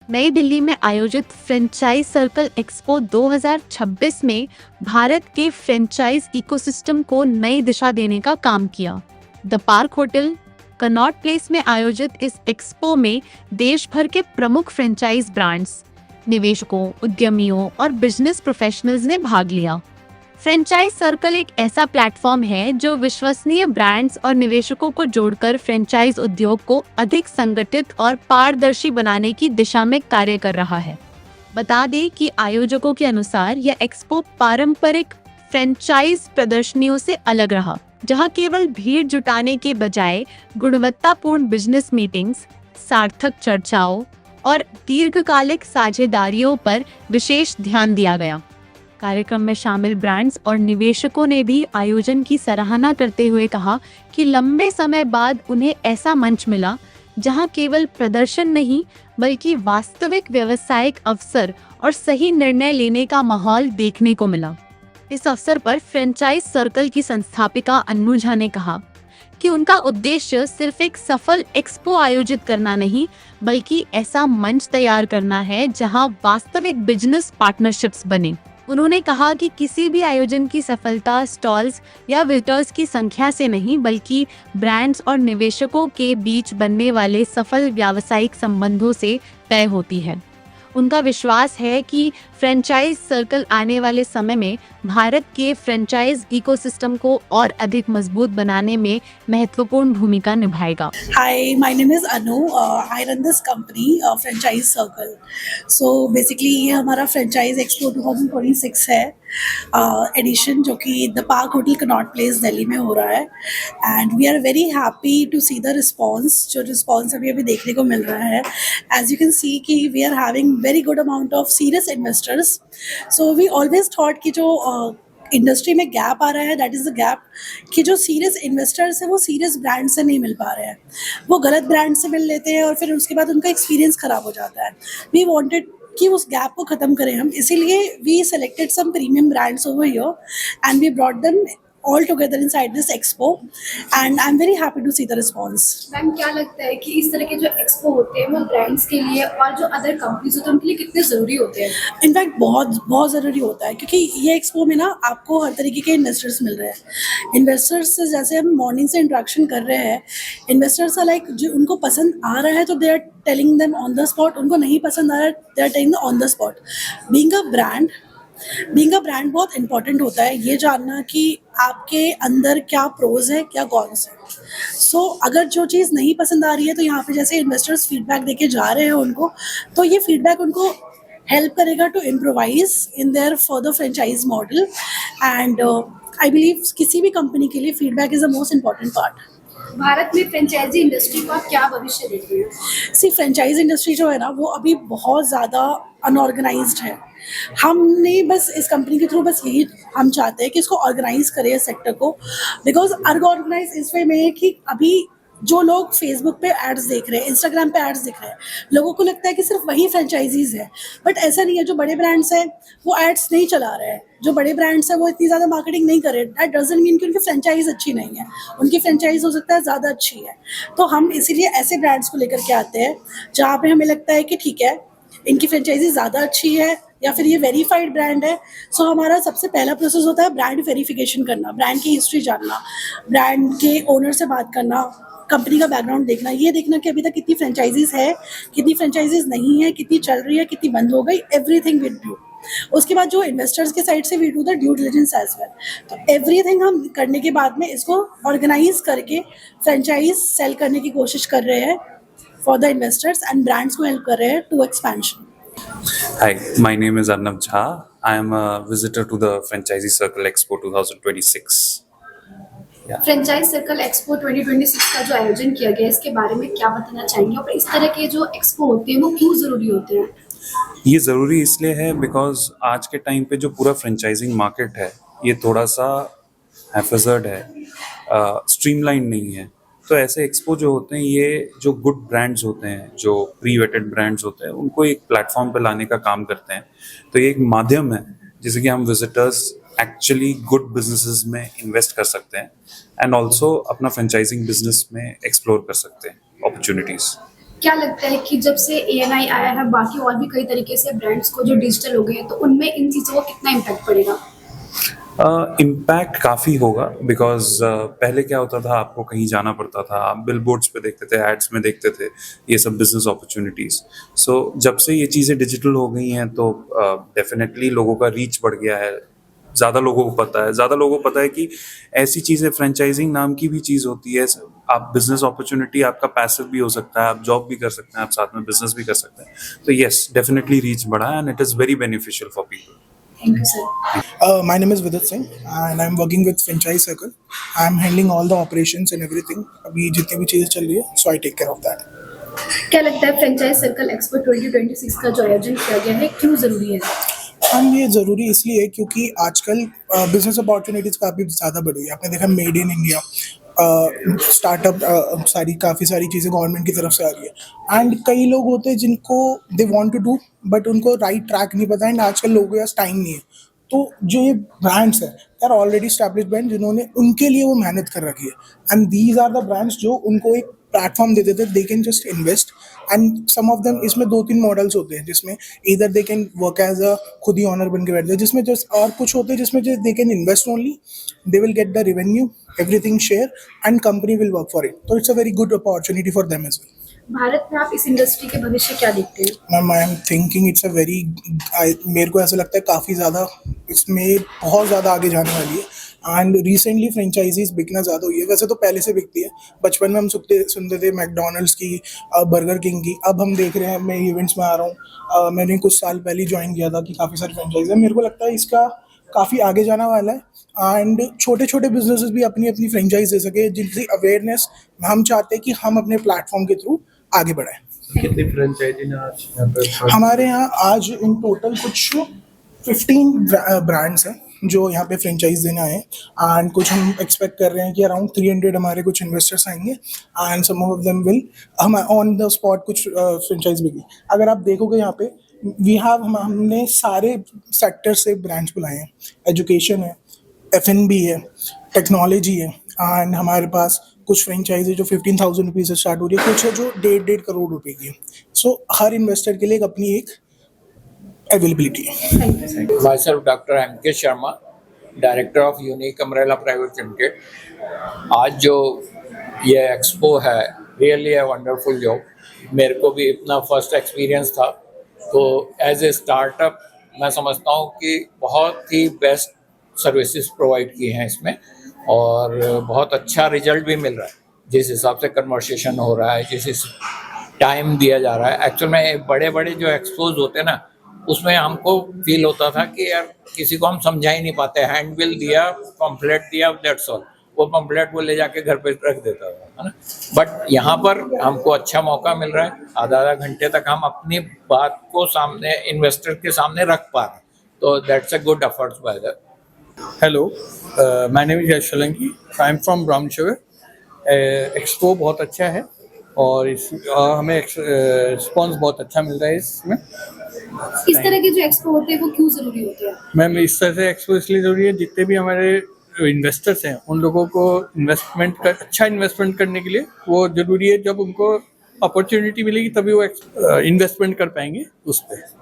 नई दिल्ली में आयोजित फ्रेंचाइज सर्कल एक्सपो 2026 में भारत के फ्रेंचाइज इकोसिस्टम को नई दिशा देने का काम किया। The Park Hotel Connaught place में आयोजित इस एक्सपो में देश भर के प्रमुख फ्रेंचाइज ब्रांड्स, निवेशकों, उद्यमियों और बिजनेस प्रोफेशनल्स ने भाग लिया। फ्रेंचाइज सर्कल एक ऐसा प्लेटफॉर्म है जो विश्वसनीय ब्रांड्स और निवेशकों को जोड़कर फ्रेंचाइज उद्योग को अधिक संगठित और पारदर्शी बनाने की दिशा में कार्य कर रहा है। बता दें कि आयोजकों के अनुसार यह एक्सपो पारंपरिक फ्रेंचाइज प्रदर्शनियों से अलग रहा, जहां केवल भीड़ जुटाने के बजाय गुणवत्तापूर्ण बिजनेस मीटिंग्स, सार्थक चर्चाओं और दीर्घकालिक साझेदारियों पर विशेष ध्यान दिया गया। कार्यक्रम में शामिल ब्रांड्स और निवेशकों ने भी आयोजन की सराहना करते हुए कहा कि लंबे समय बाद उन्हें ऐसा मंच मिला जहां केवल प्रदर्शन नहीं बल्कि वास्तविक व्यावसायिक अवसर और सही निर्णय लेने का माहौल देखने को मिला। इस अवसर पर फ्रेंचाइज सर्कल की संस्थापिका अन्नू झा ने कहा कि उनका उद्देश्य सिर्फ एक सफल एक्सपो आयोजित करना नहीं बल्कि ऐसा मंच तैयार करना है जहां वास्तविक बिजनेस पार्टनरशिप्स बने। उन्होंने कहा कि किसी भी आयोजन की सफलता स्टॉल्स या विजिटर्स की संख्या से नहीं बल्कि ब्रांड्स और निवेशकों के बीच बनने वाले सफल व्यावसायिक संबंधों से तय होती है। उनका विश्वास है कि फ्रेंचाइज सर्कल आने वाले समय में भारत के फ्रेंचाइज इकोसिस्टम को और अधिक मजबूत बनाने में महत्वपूर्ण भूमिका निभाएगा। Hi, my name is Anu. I run this company, Franchise Circle. So basically ये हमारा Franchise Expo 2026 है एडिशन, जो कि the Park Hotel Connaught Place Delhi में हो रहा है। And we are very happy to see the response, जो रिस्पॉन्स अभी देखने को मिल रहा है। एज यू कैन सी कि we are having very good amount of serious investors. So we always thought कि जो इंडस्ट्री में गैप आ रहा है, दैट इज़ द गैप कि जो सीरियस इन्वेस्टर्स हैं वो सीरियस ब्रांड से नहीं मिल पा रहे हैं, वो गलत ब्रांड से मिल लेते हैं और फिर उसके बाद उनका एक्सपीरियंस ख़राब हो जाता है। वी वांटेड कि उस गैप को ख़त्म करें हम, इसीलिए we selected some premium brands over here and we brought them all together inside this expo and I'm very happy to see the response. Ma'am, क्या लगता है कि इस तरह के जो एक्सपो होते हैं वो ब्रांड्स के लिए और जो अदर कंपनीज होते हैं उनके लिए कितने ज़रूरी होते हैं? इनफैक्ट बहुत बहुत ज़रूरी होता है, क्योंकि ये एक्सपो में ना आपको हर तरीके के इन्वेस्टर्स मिल रहे हैं। इन्वेस्टर्स से जैसे हम मॉर्निंग से इंट्रैक्शन कर रहे हैं, इन्वेस्टर्स आर लाइक जो उनको पसंद आ रहा है तो they are telling them on the spot, उनको नहीं पसंद आ रहा है they are telling on the spot. Being a brand बहुत इंपॉर्टेंट होता है ये जानना कि आपके अंदर क्या प्रोज है, क्या कॉन्स है। सो अगर जो चीज़ नहीं पसंद आ रही है तो यहाँ पे जैसे इन्वेस्टर्स फीडबैक देके जा रहे हैं उनको, तो ये फीडबैक उनको हेल्प करेगा to improvise in their further franchise model. And I believe किसी भी कंपनी के लिए feedback is the most important part. Bharat में फ्रेंचाइजी इंडस्ट्री का क्या भविष्य देख रहे हैं? सी फ्रेंचाइज इंडस्ट्री जो है ना वो अभी बहुत ज़्यादा अनऑर्गेनाइज्ड है। हमने बस इस कंपनी के थ्रू बस यही हम चाहते हैं कि इसको ऑर्गेनाइज करें इस सेक्टर को, बिकॉज अनऑर्गेनाइज इस वे में है कि अभी जो लोग फेसबुक पे एड्स देख रहे हैं, इंस्टाग्राम पे एड्स दिख रहे हैं, लोगों को लगता है कि सिर्फ वही फ्रेंचाइजीज है, बट ऐसा नहीं है। जो बड़े ब्रांड्स हैं वो एड्स नहीं चला रहे हैं, जो बड़े ब्रांड्स हैं वो इतनी ज़्यादा मार्केटिंग नहीं कर रहे। दैट डजंट मीन कि उनकी फ्रेंचाइज अच्छी नहीं है, उनकी फ्रेंचाइज हो सकता है ज़्यादा अच्छी है। तो हम इसीलिए ऐसे ब्रांड्स को लेकर के आते हैं जहाँ पे हमें लगता है कि ठीक है इनकी फ्रेंचाइजी ज़्यादा अच्छी है या फिर ये वेरीफाइड ब्रांड है। सो हमारा सबसे पहला प्रोसेस होता है ब्रांड वेरिफिकेशन करना, ब्रांड की हिस्ट्री जानना, ब्रांड के ओनर से बात करना, कंपनी का बैकग्राउंड देखना, ये देखना कि अभी तक कितनी फ्रेंचाइजीज है, कितनी फ्रेंचाइजीज नहीं है, कितनी चल रही है, कितनी बंद हो गई, एवरीथिंग वी डू। उसके बाद जो इन्वेस्टर्स के साइड से we do the due diligence as well. तो एवरीथिंग हम करने के बाद में इसको ऑर्गेनाइज करके फ्रेंचाइज सेल करने की कोशिश कर रहे हैं for the investors and brands को हेल्प कर रहे हैं to expansion. Hi, my name is Arnav Jha. I am a visitor to the Franchisee Circle Expo 2026. Franchise circle expo 2026 का जो आयोजन किया गया है, इसके बारे में क्या बताना चाहेंगे और इस तरह के जो एक्सपो होते हैं वो क्यों ज़रूरी होते हैं? ये ज़रूरी इसलिए है बिकॉज आज के टाइम पे जो पूरा फ्रेंचाइजिंग मार्केट है ये थोड़ा सा हैफेजर्ड है, स्ट्रीमलाइन नहीं है। तो ऐसे एक्सपो जो होते हैं ये जो गुड ब्रांड्स होते हैं, जो प्री वेटेड ब्रांड्स होते हैं, उनको एक प्लेटफॉर्म पे लाने का काम करते हैं। तो ये एक माध्यम है जिससे कि हम विजिटर्स एक्चुअली गुड बिजनेसेस में इन्वेस्ट कर सकते हैं एंड ऑल्सो अपना फ्रेंचाइजिंग बिजनेस में एक्सप्लोर कर सकते हैं अपॉर्चुनिटीज़। क्या लगता है कि जब से ANI आया है, बाकी और भी कई तरीके से ब्रांड्स को जो डिजिटल हो गए हैं, तो उनमें इन चीज़ों को कितना इम्पैक्ट पड़ेगा? इम्पैक्ट काफ़ी होगा बिकॉज पहले क्या होता था, आपको कहीं जाना पड़ता था, आप बिलबोर्ड्स पे देखते थे, एड्स में देखते थे ये सब बिजनेस अपॉर्चुनिटीज़। सो जब से ये चीज़ें डिजिटल हो गई हैं तो डेफिनेटली लोगों का रीच बढ़ गया है, ज़्यादा लोगों को पता है, ज़्यादा लोगों को पता है कि ऐसी चीज़ें, फ्रेंचाइजिंग नाम की भी चीज़ होती है। आप बिजनेस अपॉर्चुनिटी, आपका पैसिव भी हो सकता है, आप जॉब भी कर सकते हैं, आप साथ में बिजनेस भी कर सकते हैं। तो येस, डेफिनेटली रीच बढ़ा है and it is very beneficial for people. Thank you sir. My name is Vidit Singh and I'm working with Franchise Circle. I'm handling all the operations and everything. अभी जितनी भी चीज़ें चल रही है, so I take care of that. क्या लगता है फ्रेंचाइज सर्कल एक्सपो 2026 का जो आयोजन किया गया है क्यों जरूरी है? हम ये ज़रूरी इसलिए है क्योंकि आजकल बिजनेस अपॉर्चुनिटीज़ काफ़ी ज़्यादा बढ़ गई है। आपने देखा मेड इन इंडिया स्टार्टअप सारी काफ़ी सारी चीज़ें गवर्नमेंट की तरफ से आ रही है एंड कई लोग होते हैं जिनको they want to do but उनको राइट ट्रैक नहीं पता एंड आजकल लोगों के पास टाइम नहीं है। तो जो ये ब्रांड्स है they are already establish brand जिन्होंने उनके लिए वो मेहनत कर रखी है and these are the brands जो उनको एक प्लेटफॉर्म दे देते they can just invest and some of them इसमें 2-3 मॉडल्स होते हैं जिसमें इधर they can work as a खुद ही ऑनर बन के बैठ जाए, जिसमें जस्ट और कुछ होते हैं जिसमें they can invest only, they will get the revenue everything share and company will work for it. तो it's a very good opportunity for them as well. Bharat में आप इस इंडस्ट्री के भविष्य क्या देखते हैं? Ma'am I am thinking it's a very, मेरे को ऐसा लगता है काफ़ी ज़्यादा इसमें बहुत ज़्यादा आगे जाने वाली है एंड रिसेंटली फ्रेंचाइजीज बिकना ज़्यादा हुई है। वैसे तो पहले से बिकती है, बचपन में हम सुनते थे मैकडोनल्ड्स की, बर्गर किंग की, अब हम देख रहे हैं, मैं इवेंट्स में आ रहा हूँ, मैंने कुछ साल पहले ज्वाइन किया था कि काफ़ी सारी फ्रेंचाइज है। मेरे को लगता है इसका काफ़ी आगे जाना वाला है एंड छोटे छोटे बिजनेसेस भी अपनी अपनी फ्रेंचाइज दे सके, जिनकी अवेयरनेस हम चाहते हैं कि हम अपने प्लेटफॉर्म के थ्रू आगे बढ़ाएं। कितनी फ्रेंचाइजी आज यहाँ पर? हमारे यहाँ आज इन टोटल कुछ 15 ब्रांड्स हैं जो यहाँ पे फ्रेंचाइज देने आए हैं एंड कुछ हम एक्सपेक्ट कर रहे हैं कि अराउंड 300 हमारे कुछ इन्वेस्टर्स आएंगे and some of them will हम ऑन द स्पॉट कुछ फ्रेंचाइज भी। अगर आप देखोगे यहाँ पे हमने सारे सेक्टर से ब्रांड्स बुलाए हैं, एजुकेशन है, F&B है, टेक्नोलॉजी है एंड हमारे पास कुछ फ्रेंचाइज है जो 15,000 रुपीज़ से स्टार्ट हो रही है, कुछ है जो 1.5 करोड़ रुपए की है। सो हर इन्वेस्टर के लिए एक अपनी एक अवेलेबिलिटी है। Myself Dr. M.K. Sharma, director of unique umbrella private limited. आज जो ये एक्सपो है रियली है वंडरफुल जॉब। मेरे को भी इतना फर्स्ट एक्सपीरियंस था, तो एज ए स्टार्टअप मैं समझता हूँ कि बहुत ही बेस्ट सर्विसेज प्रोवाइड की हैं इसमें और बहुत अच्छा रिजल्ट भी मिल रहा है। जिस हिसाब से कन्वर्सेशन हो रहा है, जिस टाइम दिया जा रहा है, एक्चुअल में बड़े बड़े जो एक्सपोज होते हैं ना, उसमें हमको फील होता था कि यार किसी को हम समझा ही नहीं पाते। हैंड बिल दिया, पम्फलेट दिया, दैट्स ऑल। वो पम्फलेट वो ले जाके घर पे रख देता था, है ना। बट यहाँ पर हमको अच्छा मौका मिल रहा है, आधा घंटे तक हम अपनी बात को सामने इन्वेस्टर के सामने रख पा रहे हैं, तो that's a good efforts by that. Hello, my name is Yash Solanki, I am from brown sugar. Expo बहुत अच्छा है और हमें रिस्पॉन्स बहुत अच्छा मिल रहा है इसमें। इस तरह के जो एक्सपो होते हैं वो क्यों जरूरी होते हैं? मैम, इस तरह से एक्सपो इसलिए जरूरी है, जितने भी हमारे इन्वेस्टर्स हैं उन लोगों को अच्छा इन्वेस्टमेंट करने के लिए वो जरूरी है। जब उनको अपॉर्चुनिटी मिलेगी तभी वो इन्वेस्टमेंट कर पाएंगे उस पर।